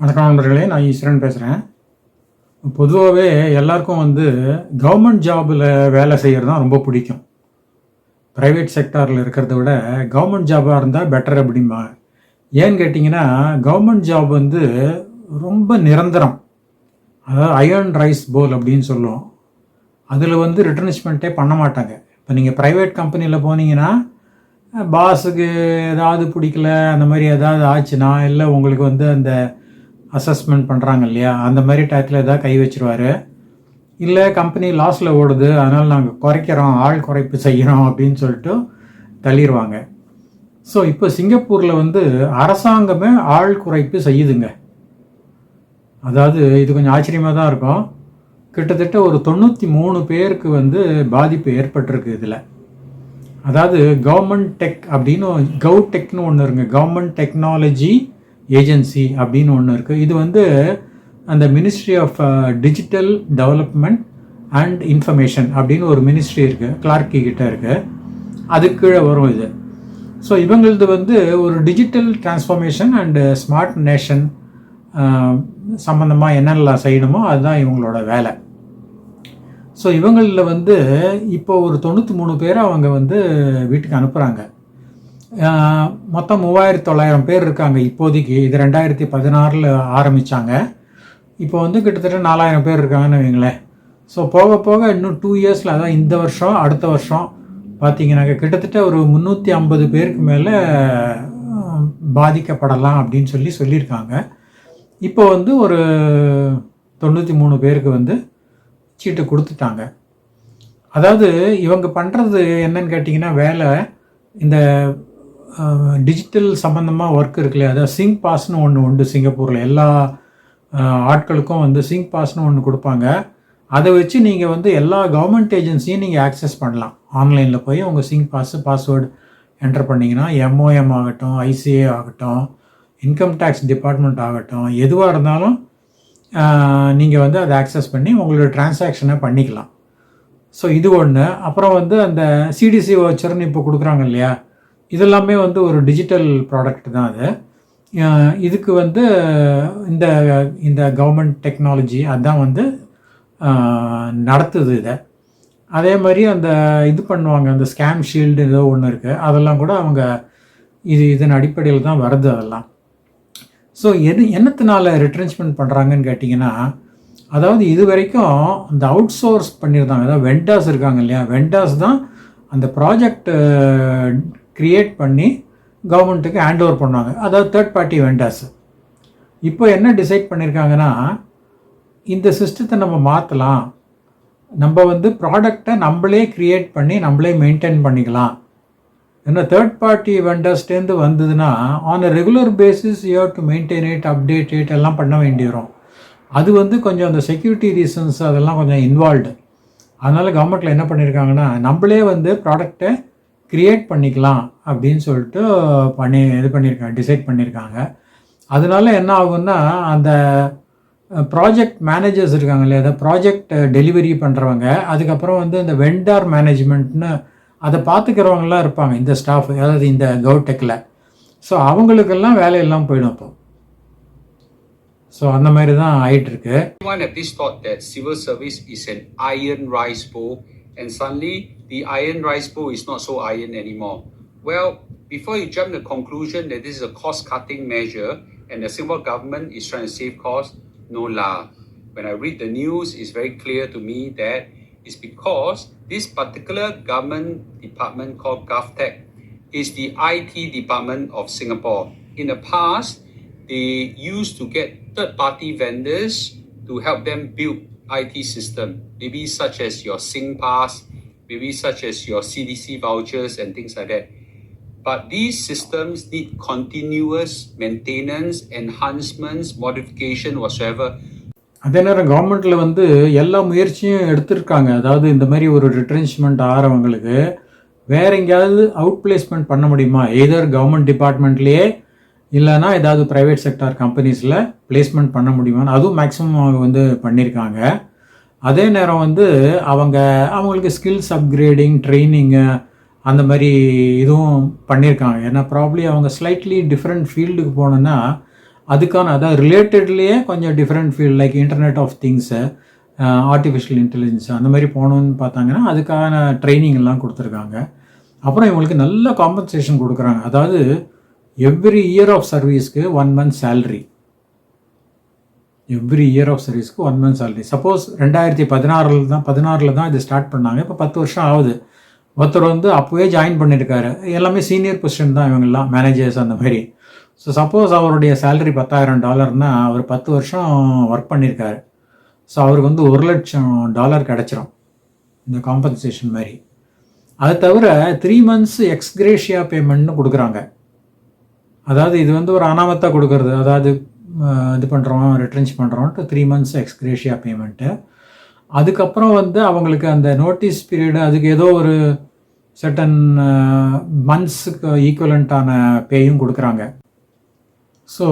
வணக்கம் நண்பர்களே, நான் ஈஸ்வரன் பேசுகிறேன். பொதுவாகவே எல்லாருக்கும் கவர்மெண்ட் ஜாபில் வேலை செய்கிறது தான் ரொம்ப பிடிக்கும். ப்ரைவேட் செக்டாரில் இருக்கிறத விட கவர்மெண்ட் ஜாபாக இருந்தால் பெட்டர் அப்படிம்பாங்க. ஏன்னு கேட்டிங்கன்னா, கவர்மெண்ட் ஜாப் ரொம்ப நிரந்தரம். அதாவது அயர்ன் ரைஸ் போல் அப்படின்னு சொல்லுவோம். அதில் ரிட்டர்னிஷ்மெண்ட்டே பண்ண மாட்டாங்க. இப்போ நீங்கள் ப்ரைவேட் கம்பெனியில் போனீங்கன்னா, பாஸுக்கு ஏதாவது பிடிக்கல, அந்த மாதிரி ஏதாவது ஆச்சுன்னா, இல்லை உங்களுக்கு அந்த அசஸ்மெண்ட் பண்ணுறாங்க இல்லையா, அந்த மாதிரி டயத்தில் எதாவது கை வச்சுருவார். இல்லை கம்பெனி லாஸில் ஓடுது, அதனால் நாங்கள் குறைக்கிறோம், ஆள் குறைப்பு செய்கிறோம் அப்படின்னு சொல்லிட்டு தள்ளிடுவாங்க. ஸோ இப்போ சிங்கப்பூரில் அரசாங்கமே ஆள் குறைப்பு செய்யுதுங்க. அதாவது இது கொஞ்சம் ஆச்சரியமாக தான் இருக்கும். கிட்டத்தட்ட ஒரு 93 பேருக்கு பாதிப்பு ஏற்பட்டிருக்கு இதில். அதாவது கவர்மெண்ட் டெக் அப்படின்னு கவுடெக்னு ஒன்று இருக்குங்க. கவர்மெண்ட் டெக்னாலஜி ஏஜென்சி அப்படின்னு ஒன்று இருக்குது. இது அந்த ministry of digital development and information அப்படின்னு ஒரு மினிஸ்ட்ரி இருக்குது, கிளார்க்கி கிட்ட இருக்குது. அதுக்கு கீழே வரும் இது. ஸோ இவங்களது ஒரு digital transformation and smart nation சம்மந்தமாக என்னெல்லாம் செய்யணுமோ அதுதான் இவங்களோட வேலை. ஸோ இவங்களில் இப்போ ஒரு 93 பேரை அவங்க வீட்டுக்கு அனுப்புகிறாங்க. மொத்தம் 3900 பேர் இருக்காங்க இப்போதைக்கு. இது 2016 ஆரம்பித்தாங்க. இப்போ கிட்டத்தட்ட 4000 பேர் இருக்காங்கன்னு வைங்களேன். ஸோ போக போக இன்னும் 2 இயர்ஸில், அதான் இந்த வருஷம் அடுத்த வருஷம் பார்த்தீங்கன்னாக்க கிட்டத்தட்ட ஒரு 350 பேருக்கு மேலே பாதிக்கப்படலாம் அப்படின்னு சொல்லியிருக்காங்க. இப்போ ஒரு 93 பேருக்கு சீட்டு கொடுத்துட்டாங்க. அதாவது இவங்க பண்ணுறது என்னன்னு கேட்டிங்கன்னா, வேலை இந்த டிஜிட்டல் சம்மந்தமாக ஒர்க் இருக்குல்லையா, அதாவது சிங்க் பாஸ்னு ஒன்று உண்டு சிங்கப்பூரில். எல்லா ஆட்களுக்கும் சிங்க் பாஸ்னு ஒன்று கொடுப்பாங்க. அதை வச்சு நீங்கள் எல்லா கவர்மெண்ட் ஏஜென்சியும் நீங்கள் ஆக்சஸ் பண்ணலாம். ஆன்லைனில் போய் உங்கள் சிங்க் பாஸ்வேர்டு என்டர் பண்ணிங்கன்னா, MOM ஆகட்டும், ICA ஆகட்டும், இன்கம் டேக்ஸ் டிபார்ட்மெண்ட் ஆகட்டும், எதுவாக இருந்தாலும் நீங்கள் அதை ஆக்சஸ் பண்ணி உங்களோட டிரான்சாக்ஷனை பண்ணிக்கலாம். ஸோ இது ஒன்று. அப்புறம் அந்த CDC வவுச்சர்னு இப்போ கொடுக்குறாங்க இல்லையா, இதெல்லாமே ஒரு டிஜிட்டல் ப்ராடக்ட் தான் அது. இதுக்கு இந்த இந்த கவர்மெண்ட் டெக்னாலஜி அதுதான் நடத்துது இதை. அதே மாதிரி இது பண்ணுவாங்க, அந்த ஸ்கேம் ஷீல்டு ஏதோ ஒன்று இருக்குது, அதெல்லாம் கூட அவங்க இதன் அடிப்படையில் தான் வருது அதெல்லாம். ஸோ என்னத்தினால ரிட்ரென்ச்மெண்ட் பண்ணுறாங்கன்னு கேட்டிங்கன்னா, அதாவது இது வரைக்கும் இந்த அவுட் சோர்ஸ் பண்ணியிருந்தாங்க. அதாவது வெண்டாஸ் இருக்காங்க இல்லையா, வெண்டாஸ் தான் அந்த ப்ராஜெக்ட் க்ரியேட் பண்ணி கவர்மெண்ட்டுக்கு ஹேண்ட் ஓவர் பண்ணுவாங்க. அதாவது தேர்ட் பார்ட்டி வெண்டாஸ். இப்போ என்ன டிசைட் பண்ணியிருக்காங்கன்னா, இந்த சிஸ்டத்தை நம்ம மாற்றலாம், நம்ம ப்ராடக்டை நம்மளே க்ரியேட் பண்ணி நம்மளே மெயின்டைன் பண்ணிக்கலாம். ஏன்னா தேர்ட் பார்ட்டி வெண்டர்ஸ்டேருந்து வந்ததுன்னா on a regular basis you have to maintain it, update it எல்லாம் பண்ண வேண்டி வரும். அது கொஞ்சம் அந்த செக்யூரிட்டி ரீசன்ஸ் அதெல்லாம் கொஞ்சம் இன்வால்வ்டு. அதனால் கவர்மெண்ட்டில் என்ன பண்ணியிருக்காங்கன்னா, நம்மளே ப்ராடக்டை க்ரியேட் பண்ணிக்கலாம் அப்படின்னு சொல்லிட்டு டிசைட் பண்ணியிருக்காங்க. அதனால என்ன ஆகுன்னா, அந்த ப்ராஜெக்ட் மேனேஜர்ஸ் இருக்காங்க இல்லையா, அதை ப்ராஜெக்ட் டெலிவரி பண்ணுறவங்க, அதுக்கப்புறம் இந்த வெண்டார் மேனேஜ்மெண்ட்னு அதை பார்த்துக்கிறவங்களாம் இருப்பாங்க, இந்த ஸ்டாஃப், அதாவது இந்த கவுடெக்கில். ஸோ அவங்களுக்கெல்லாம் வேலையெல்லாம் போயிடும் இப்போ. ஸோ அந்த மாதிரி தான் ஆயிட்டுருக்கு. Everyone have this thought that civil service is an iron rice bowl, and suddenly the iron rice bowl is not so iron anymore. Well, before you jump to the conclusion that this is a cost-cutting measure and the Singapore government is trying to save costs, no lah. When I read the news, it's very clear to me that it's because this particular government department called GovTech is the IT department of Singapore. In the past, they used to get third-party vendors to help them build IT system, maybe such as your SingPass, maybe such as your CDC vouchers and things like that. But these systems need continuous maintenance, enhancements, modification, whatsoever. அதே நேரம் கவர்மெண்ட்டில் எல்லா முயற்சியும் எடுத்திருக்காங்க. அதாவது இந்த மாதிரி ஒரு ரிட்ரென்ச்மெண்ட் ஆகிறவங்களுக்கு வேற எங்கேயாவது அவுட் பிளேஸ்மெண்ட் பண்ண முடியுமா, எதர் கவர்மெண்ட் டிபார்ட்மெண்ட்லேயே இல்லைனா ஏதாவது ப்ரைவேட் செக்டார் கம்பெனிஸில் பிளேஸ்மெண்ட் பண்ண முடியுமான்னு அதுவும் மேக்ஸிமம் அவங்க பண்ணியிருக்காங்க. அதே நேரம் அவங்களுக்கு ஸ்கில்ஸ் அப்கிரேடிங், ட்ரைனிங்கு அந்த மாதிரி இதுவும் பண்ணியிருக்காங்க. ஏன்னா ப்ராப்ளி அவங்க ஸ்லைட்லி டிஃப்ரெண்ட் ஃபீல்டுக்கு போனோன்னா அதுக்கான அதாவது ரிலேட்டட்லேயே கொஞ்சம் different field like internet of things, artificial intelligence அந்த மாதிரி போகணுன்னு பார்த்தாங்கன்னா அதுக்கான ட்ரைனிங் எல்லாம் கொடுத்துருக்காங்க. அப்புறம் இவங்களுக்கு நல்ல காம்பன்சேஷன் கொடுக்குறாங்க. அதாவது எவ்ரி இயர் ஆஃப் சர்வீஸ்க்கு 1 month salary, every year of சர்வீஸ்க்கு 1 month சேலரி. சப்போஸ் 2016 தான் இது ஸ்டார்ட் பண்ணாங்க. இப்போ 10 வருஷம் ஆகுது. ஒருத்தர் வந்து அப்போவே ஜாயின் பண்ணியிருக்காரு. எல்லாமே சீனியர் பொசிஷன் தான் இவங்கெல்லாம், மேனேஜர்ஸ் அந்த மாதிரி. ஸோ சப்போஸ் அவருடைய சேலரி $10,000 அவர் 10 வருஷம் ஒர்க் பண்ணியிருக்காரு. ஸோ அவருக்கு வந்து $1,00,000 கிடச்சிரும் இந்த காம்பன்சேஷன் மாதிரி. அது தவிர 3 months எக்ஸ்கிரேஷியா பேமெண்ட்னு கொடுக்குறாங்க. அதாவது இது வந்து ஒரு அனாமத்தாக கொடுக்கறது, அதாவது இது பண்ணுறோம் ரிட்ரென்ச் பண்ணுறோன்ட்டு 3 months எக்ஸ்கிரேஷியா பேமெண்ட்டு. அதுக்கப்புறம் வந்து அவங்களுக்கு அந்த நோட்டீஸ் பீரியடு அதுக்கு ஏதோ ஒரு சர்டன் மந்த்ஸுக்கு ஈக்குவலண்ட்டான பேயும் கொடுக்குறாங்க. ஸோ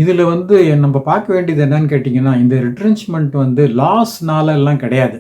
இதில் வந்து நம்ம பார்க்க வேண்டியது என்னன்னு கேட்டிங்கன்னா, இந்த ரிட்ரென்ச்மெண்ட் வந்து லாஸ்னால எல்லாம் கிடையாது.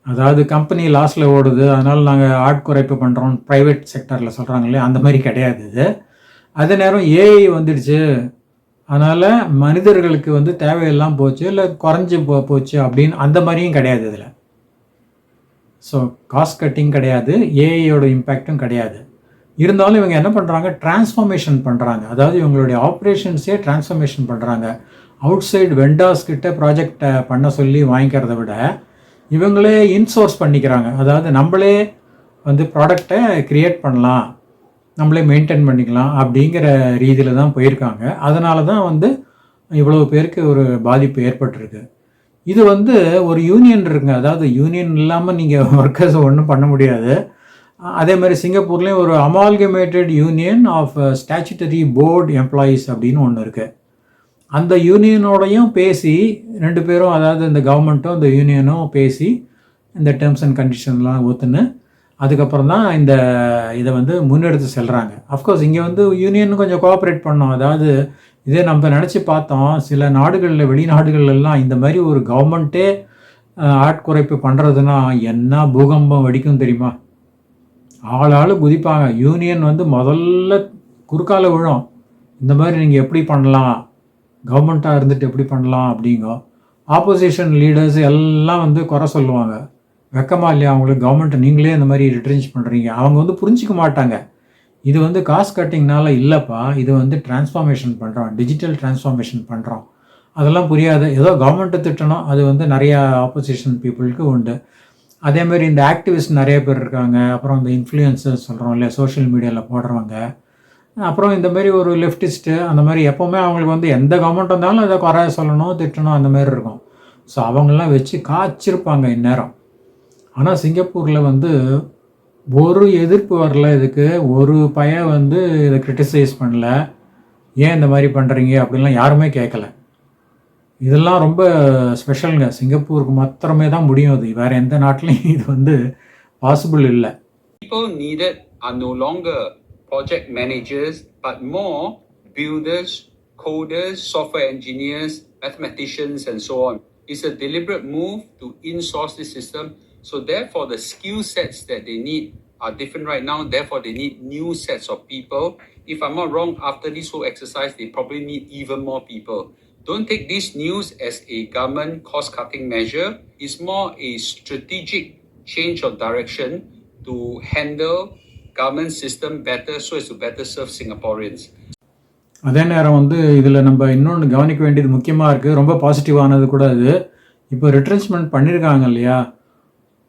அதாவது கம்பெனி லாஸில் ஓடுது அதனால் நாங்கள் ஆட்குறைப்பு பண்ணுறோம் ப்ரைவேட் செக்டரில் சொல்கிறாங்களே, அந்த மாதிரி கிடையாது இது. அதே நேரம் ஏஐ வந்துடுச்சு, அதனால் மனிதர்களுக்கு வந்து தேவையெல்லாம் போச்சு இல்லை குறைஞ்சி போச்சு அப்படின்னு அந்த மாதிரியும் கிடையாது இதில். ஸோ காஸ்ட் கட்டிங் கிடையாது, ஏஐயோட இம்பேக்டும் கிடையாது. இருந்தாலும் இவங்க என்ன பண்ணுறாங்க, டிரான்ஸ்ஃபார்மேஷன் பண்ணுறாங்க. அதாவது இவங்களுடைய ஆப்ரேஷன்ஸே டிரான்ஸ்ஃபார்மேஷன் பண்ணுறாங்க. அவுட் சைடு வெண்டார்ஸ் கிட்ட ப்ராஜெக்டை பண்ண சொல்லி வாங்கிக்கிறத விட இவங்களே இன்சோர்ஸ் பண்ணிக்கிறாங்க. அதாவது நம்மளே வந்து ப்ராடக்டை க்ரியேட் பண்ணலாம், நம்மளே மெயின்டைன் பண்ணிக்கலாம் அப்படிங்கிற ரீதியில் தான் போயிருக்காங்க. அதனால தான் வந்து இவ்வளோ பேருக்கு ஒரு பாதிப்பு ஏற்பட்டிருக்கு. இது வந்து ஒரு யூனியன் இருக்குங்க. அதாவது யூனியன் இல்லாமல் நீங்கள் ஒர்க்கர்ஸ் ஒன்றும் பண்ண முடியாது. அதே மாதிரி சிங்கப்பூர்லேயும் ஒரு amalgamated union of statutory board employees அப்படின்னு ஒன்று இருக்குது. அந்த யூனியனோடையும் பேசி 2 பேரும், அதாவது இந்த கவர்மெண்ட்டும் இந்த யூனியனும் பேசி இந்த டேர்ம்ஸ் அண்ட் கண்டிஷன்லாம் ஒத்துன்னு அதுக்கப்புறம் தான் இதை வந்து முன்னெடுத்து செல்கிறாங்க. அஃப்கோர்ஸ் இங்கே வந்து யூனியன் கொஞ்சம் கோஆப்ரேட் பண்ணோம். அதாவது இதே நம்ம நினச்சி பார்த்தோம், சில நாடுகளில் வெளிநாடுகள்லாம் இந்த மாதிரி ஒரு கவர்மெண்ட்டே ஆட்குறைப்பு பண்ணுறதுனா என்ன பூகம்பம் வெடிக்கும் தெரியுமா? ஆள் குதிப்பாங்க. யூனியன் வந்து முதல்ல குறுக்கால விழும், இந்த மாதிரி நீங்கள் எப்படி பண்ணலாம், கவர்மெண்ட்டாக இருந்துட்டு எப்படி பண்ணலாம் அப்படிங்கோ. ஆப்போசிஷன் லீடர்ஸ் எல்லாம் வந்து குறை சொல்லுவாங்க. வெக்கமா இல்லையா அவங்களுக்கு, கவர்மெண்ட்டை நீங்களே இந்த மாதிரி ரிட்ரென்ச் பண்ணுறீங்க. அவங்க வந்து புரிஞ்சிக்க மாட்டாங்க, இது வந்து காஸ்ட் கட்டிங்னால இல்லைப்பா, இது வந்து டிரான்ஸ்ஃபார்மேஷன் பண்ணுறோம், டிஜிட்டல் டிரான்ஸ்ஃபார்மேஷன் பண்ணுறோம். அதெல்லாம் புரியாது. ஏதோ கவர்மெண்ட்டை திட்டணும், அது வந்து நிறையா ஆப்போசிஷன் பீப்புளுக்கு உண்டு. அதேமாதிரி இந்த ஆக்டிவிஸ்ட் நிறைய பேர் இருக்காங்க. அப்புறம் இந்த இன்ஃப்ளூயன்சர்ஸ் சொல்கிறோம் இல்லையா, சோஷியல் மீடியாவில் போடுறவங்க. அப்புறம் இந்த மாதிரி ஒரு லெஃப்டிஸ்ட்டு அந்த மாதிரி எப்போவுமே அவங்களுக்கு வந்து எந்த கவர்மெண்ட் வந்தாலும் அதை குறை சொல்லணும், திட்டணும், அந்த மாதிரி இருக்கும். ஸோ அவங்களாம் வச்சு காய்ச்சிருப்பாங்க இந்நேரம். ஆனால் சிங்கப்பூரில் வந்து ஒரு எதிர்ப்பு வரல, இதுக்கு ஒரு பையன் வந்து இதை கிரிட்டிசைஸ் பண்ணல, ஏன் இந்த மாதிரி பண்ணுறீங்க அப்படின்லாம் யாருமே கேட்கல. இதெல்லாம் ரொம்ப ஸ்பெஷலுங்க. சிங்கப்பூருக்கு மாத்திரமே தான் முடியும். அது வேற எந்த நாட்டிலையும் இது வந்து பாசிபிள் இல்லை. People needed are no longer project managers, but more builders, coders, software engineers, mathematicians, and so on. It's a deliberate move to in-source the system. So therefore, the skill sets that they need are different right now. Therefore, they need new sets of people. If I'm not wrong, after this whole exercise, they probably need even more people. Don't take this news as a government cost-cutting measure. It's more a strategic change of direction to handle government system better so as to better serve Singaporeans. அதே நேரம் வந்து இதில் நம்ம இன்னொன்று கவனிக்க வேண்டியது முக்கியமாக இருக்குது, ரொம்ப பாசிட்டிவானது கூட. இது இப்போ ரிட்ரென்ச்மெண்ட் பண்ணியிருக்காங்க இல்லையா,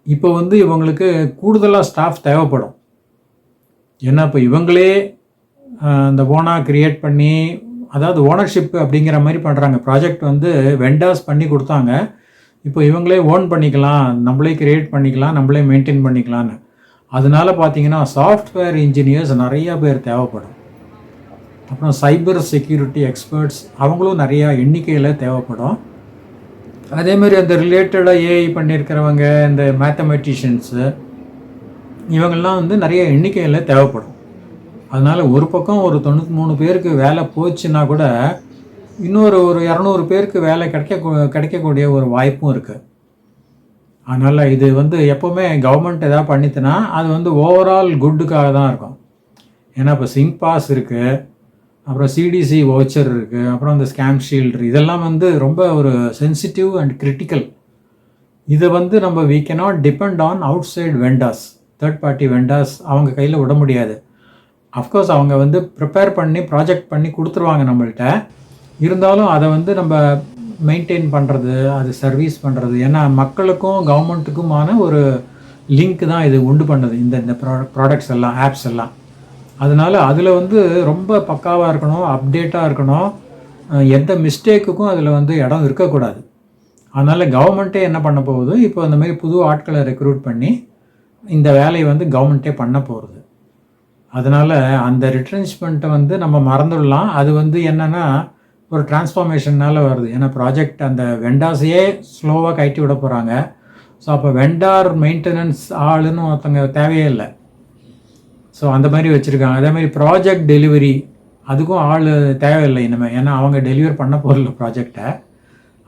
இப்போ வந்து இவங்களுக்கு கூடுதலாக ஸ்டாஃப் தேவைப்படும். ஏன்னா இப்போ இவங்களே இந்த ஓனாக க்ரியேட் பண்ணி, அதாவது ஓனர்ஷிப் அப்படிங்கிற மாதிரி பண்ணுறாங்க. ப்ராஜெக்ட் வந்து வெண்டார்ஸ் பண்ணி கொடுத்தாங்க, இப்போ இவங்களே ஓன் பண்ணிக்கலாம், நம்மளே க்ரியேட் பண்ணிக்கலாம், நம்மளே மெயின்டைன் பண்ணிக்கலான்னு. அதனால பார்த்தீங்கன்னா சாஃப்ட்வேர் இன்ஜினியர்ஸ் நிறையா பேர் தேவைப்படும். அப்புறம் சைபர் செக்யூரிட்டி எக்ஸ்பர்ட்ஸ் அவங்களும் நிறையா எண்ணிக்கையில் தேவைப்படும். அதேமாதிரி அந்த ரிலேட்டடாக ஏஐ பண்ணியிருக்கிறவங்க, இந்த மேத்தமெட்டிஷியன்ஸு, இவங்கெல்லாம் வந்து நிறைய எண்ணிக்கையில் தேவைப்படும். அதனால் ஒரு பக்கம் ஒரு 93 பேருக்கு வேலை போச்சுன்னா கூட இன்னொரு 200 பேருக்கு வேலை கிடைக்கக்கூடிய ஒரு வாய்ப்பும் இருக்குது. அதனால் இது வந்து எப்போவுமே கவர்மெண்ட் எதாவது பண்ணித்துனா அது வந்து ஓவரால் குட்டுக்காக தான் இருக்கும். ஏன்னா இப்போ சிங்க் பாஸ் இருக்குது, அப்புறம் சிடிசி வவுச்சர் இருக்குது, அப்புறம் இந்த ஸ்கேம் ஷீல்டு, இதெல்லாம் வந்து ரொம்ப ஒரு சென்சிட்டிவ் அண்ட் கிரிட்டிக்கல். இதை வந்து நம்ம we cannot depend on outside vendors, third party vendors அவங்க கையில் விட முடியாது. அஃப்கோர்ஸ் அவங்க வந்து ப்ரிப்பேர் பண்ணி ப்ராஜெக்ட் பண்ணி கொடுத்துருவாங்க நம்மள்கிட்ட. இருந்தாலும் அதை வந்து நம்ம மெயின்டைன் பண்ணுறது, அது சர்வீஸ் பண்ணுறது, ஏன்னா மக்களுக்கும் கவர்மெண்ட்டுக்குமான ஒரு லிங்க் தான் இது உண்டு பண்ணுது இந்த இந்த ப்ராடக்ட்ஸ் எல்லாம், ஆப்ஸ் எல்லாம். அதனால் அதில் வந்து ரொம்ப பக்காவாக இருக்கணும், அப்டேட்டாக இருக்கணும், எந்த மிஸ்டேக்குக்கும் அதில் வந்து இடம் இருக்கக்கூடாது. அதனால் கவர்மெண்ட்டே என்ன பண்ண போகுது, இப்போ இந்த மாதிரி புது ஆட்களை ரெக்ரூட் பண்ணி இந்த வேலையை வந்து கவர்மெண்ட்டே பண்ண போகிறது. அதனால் அந்த ரிட்ரென்ச்மெண்ட்டை வந்து நம்ம மறந்துடலாம். அது வந்து என்னென்னா ஒரு டிரான்ஸ்ஃபார்மேஷனால் வருது. ஏன்னா ப்ராஜெக்ட் அந்த வெண்டாஸையே ஸ்லோவாக கட்டி விட போகிறாங்க. ஸோ அப்போ வெண்டார் மெயின்டெனன்ஸ் ஆளுன்னு ஒருத்தங்க தேவையே இல்லை. ஸோ அந்த மாதிரி வச்சுருக்காங்க. அதே மாதிரி ப்ராஜெக்ட் டெலிவரி அதுக்கும் ஆள் தேவையில்லை இனிமேல், ஏன்னா அவங்க டெலிவர் பண்ண போகல ப்ராஜெக்டை.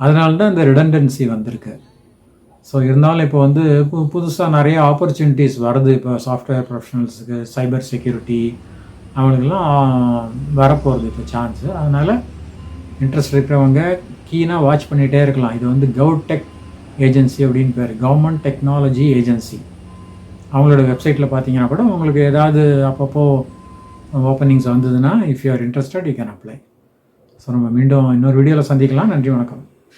அதனால தான் இந்த ரிடண்டன்சி வந்திருக்கு. ஸோ இருந்தாலும் இப்போ வந்து புதுசாக நிறைய ஆப்பர்ச்சுனிட்டிஸ் வருது. இப்போ சாஃப்ட்வேர் ப்ரொஃபஷனல்ஸுக்கு, சைபர் செக்யூரிட்டி, அவங்களுக்கெல்லாம் வரப்போகிறது இப்போ சான்ஸு. அதனால் இன்ட்ரெஸ்ட் இருக்கிறவங்க கீனாக வாட்ச் பண்ணிகிட்டே இருக்கலாம். இது வந்து கவுடெக் ஏஜென்சி அப்படின்னு பேர், கவர்மெண்ட் டெக்னாலஜி ஏஜென்சி. அவங்களோட வெப்சைட்டில் பார்த்தீங்கன்னா கூட உங்களுக்கு ஏதாவது அப்பப்போ ஓப்பனிங்ஸ் வந்ததுன்னா, if you are interested you can apply. So நம்ம மீண்டும் இன்னொரு வீடியோவில் சந்திக்கலாம். நன்றி, வணக்கம்.